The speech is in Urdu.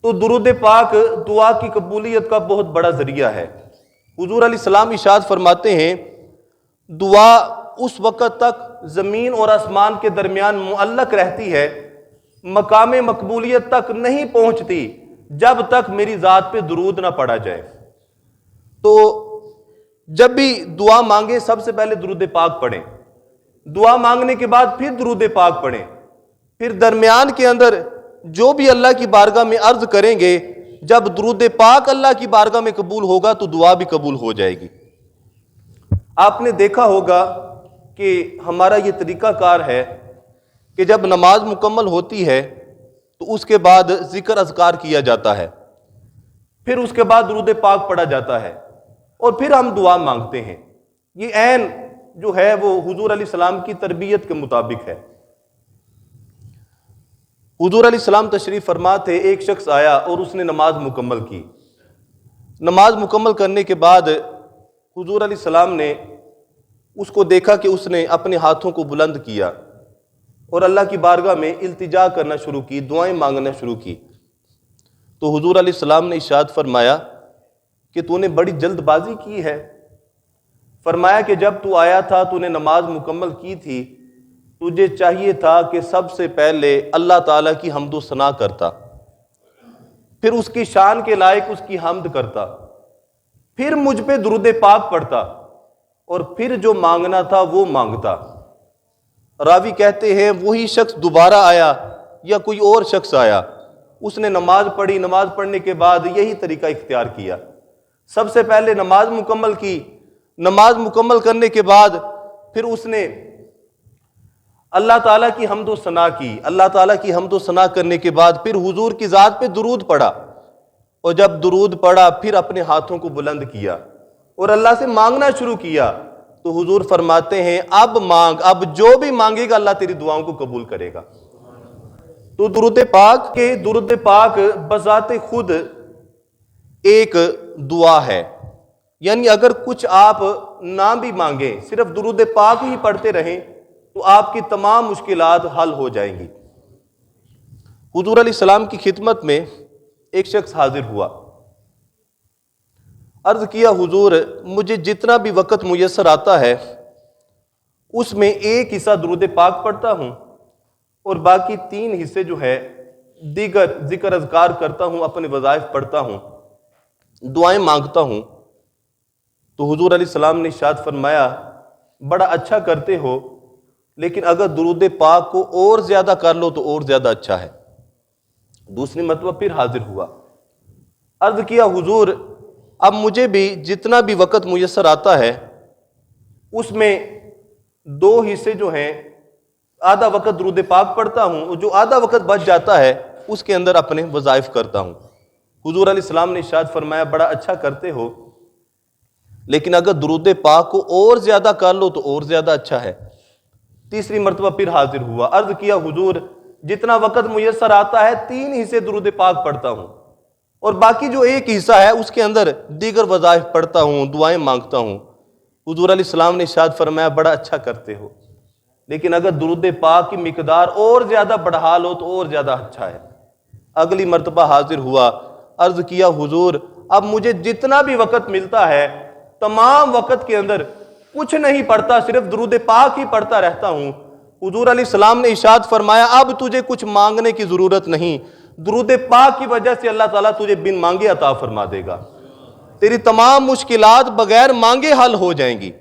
تو درود پاک دعا کی قبولیت کا بہت بڑا ذریعہ ہے۔ حضور علیہ السلام ارشاد فرماتے ہیں دعا اس وقت تک زمین اور آسمان کے درمیان معلق رہتی ہے، مقام مقبولیت تک نہیں پہنچتی جب تک میری ذات پہ درود نہ پڑھا جائے۔ تو جب بھی دعا مانگے سب سے پہلے درود پاک پڑھیں، دعا مانگنے کے بعد پھر درود پاک پڑھیں، پھر درمیان کے اندر جو بھی اللہ کی بارگاہ میں عرض کریں گے، جب درود پاک اللہ کی بارگاہ میں قبول ہوگا تو دعا بھی قبول ہو جائے گی۔ آپ نے دیکھا ہوگا کہ ہمارا یہ طریقہ کار ہے کہ جب نماز مکمل ہوتی ہے تو اس کے بعد ذکر اذکار کیا جاتا ہے، پھر اس کے بعد درود پاک پڑھا جاتا ہے اور پھر ہم دعا مانگتے ہیں۔ یہ عین جو ہے وہ حضور علیہ السلام کی تربیت کے مطابق ہے۔ حضور علیہ السلام تشریف فرما تھے، ایک شخص آیا اور اس نے نماز مکمل کی۔ نماز مکمل کرنے کے بعد حضور علیہ السلام نے اس کو دیکھا کہ اس نے اپنے ہاتھوں کو بلند کیا اور اللہ کی بارگاہ میں التجا کرنا شروع کی، دعائیں مانگنا شروع کی۔ تو حضور علیہ السلام نے ارشاد فرمایا کہ تو نے بڑی جلد بازی کی ہے۔ فرمایا کہ جب تو آیا تھا تو نے نماز مکمل کی تھی، تجھے چاہیے تھا کہ سب سے پہلے اللہ تعالیٰ کی حمد و ثنا کرتا، پھر اس کی شان کے لائق اس کی حمد کرتا، پھر مجھ پہ درود پاک پڑھتا اور پھر جو مانگنا تھا وہ مانگتا۔ راوی کہتے ہیں وہی شخص دوبارہ آیا یا کوئی اور شخص آیا، اس نے نماز پڑھی، نماز پڑھنے کے بعد یہی طریقہ اختیار کیا۔ سب سے پہلے نماز مکمل کی، نماز مکمل کرنے کے بعد پھر اس نے اللہ تعالیٰ کی حمد و ثنا کی، اللہ تعالیٰ کی حمد و ثنا کرنے کے بعد پھر حضور کی ذات پہ درود پڑھا، اور جب درود پڑھا پھر اپنے ہاتھوں کو بلند کیا اور اللہ سے مانگنا شروع کیا۔ تو حضور فرماتے ہیں اب مانگ، اب جو بھی مانگے گا اللہ تیری دعاؤں کو قبول کرے گا۔ تو درود پاک بذات خود ایک دعا ہے، یعنی اگر کچھ آپ نہ بھی مانگیں، صرف درود پاک ہی پڑھتے رہیں تو آپ کی تمام مشکلات حل ہو جائیں گی۔ حضور علیہ السلام کی خدمت میں ایک شخص حاضر ہوا، عرض کیا حضور مجھے جتنا بھی وقت میسر آتا ہے اس میں ایک حصہ درود پاک پڑھتا ہوں اور باقی 3 حصے جو ہے دیگر ذکر اذکار کرتا ہوں، اپنے وظائف پڑھتا ہوں، دعائیں مانگتا ہوں۔ تو حضور علیہ السلام نے ارشاد فرمایا بڑا اچھا کرتے ہو، لیکن اگر درود پاک کو اور زیادہ کر لو تو اور زیادہ اچھا ہے۔ دوسری مرتبہ پھر حاضر ہوا، عرض کیا حضور اب مجھے بھی جتنا بھی وقت میسر آتا ہے اس میں 2 حصے جو ہیں آدھا وقت درود پاک پڑھتا ہوں اور جو آدھا وقت بچ جاتا ہے اس کے اندر اپنے وظائف کرتا ہوں۔ حضور علیہ السلام نے ارشاد فرمایا بڑا اچھا کرتے ہو، لیکن اگر درود پاک کو اور زیادہ کر لو تو اور زیادہ اچھا ہے۔ تیسری مرتبہ پھر حاضر ہوا، عرض کیا حضور جتنا وقت میسر آتا ہے 3 حصے درود پاک پڑھتا ہوں اور باقی جو 1 حصہ ہے اس کے اندر دیگر وظائف پڑھتا ہوں، دعائیں مانگتا ہوں۔ حضور علیہ السلام نے ارشاد فرمایا بڑا اچھا کرتے ہو، لیکن اگر درود پاک کی مقدار اور زیادہ بڑھا لو تو اور زیادہ اچھا ہے۔ اگلی مرتبہ حاضر ہوا، عرض کیا حضور اب مجھے جتنا بھی وقت ملتا ہے تمام وقت کے اندر کچھ نہیں پڑھتا، صرف درود پاک ہی پڑھتا رہتا ہوں۔ حضور علیہ السلام نے ارشاد فرمایا اب تجھے کچھ مانگنے کی ضرورت نہیں، درود پاک کی وجہ سے اللہ تعالیٰ تجھے بن مانگے عطا فرما دے گا، تیری تمام مشکلات بغیر مانگے حل ہو جائیں گی۔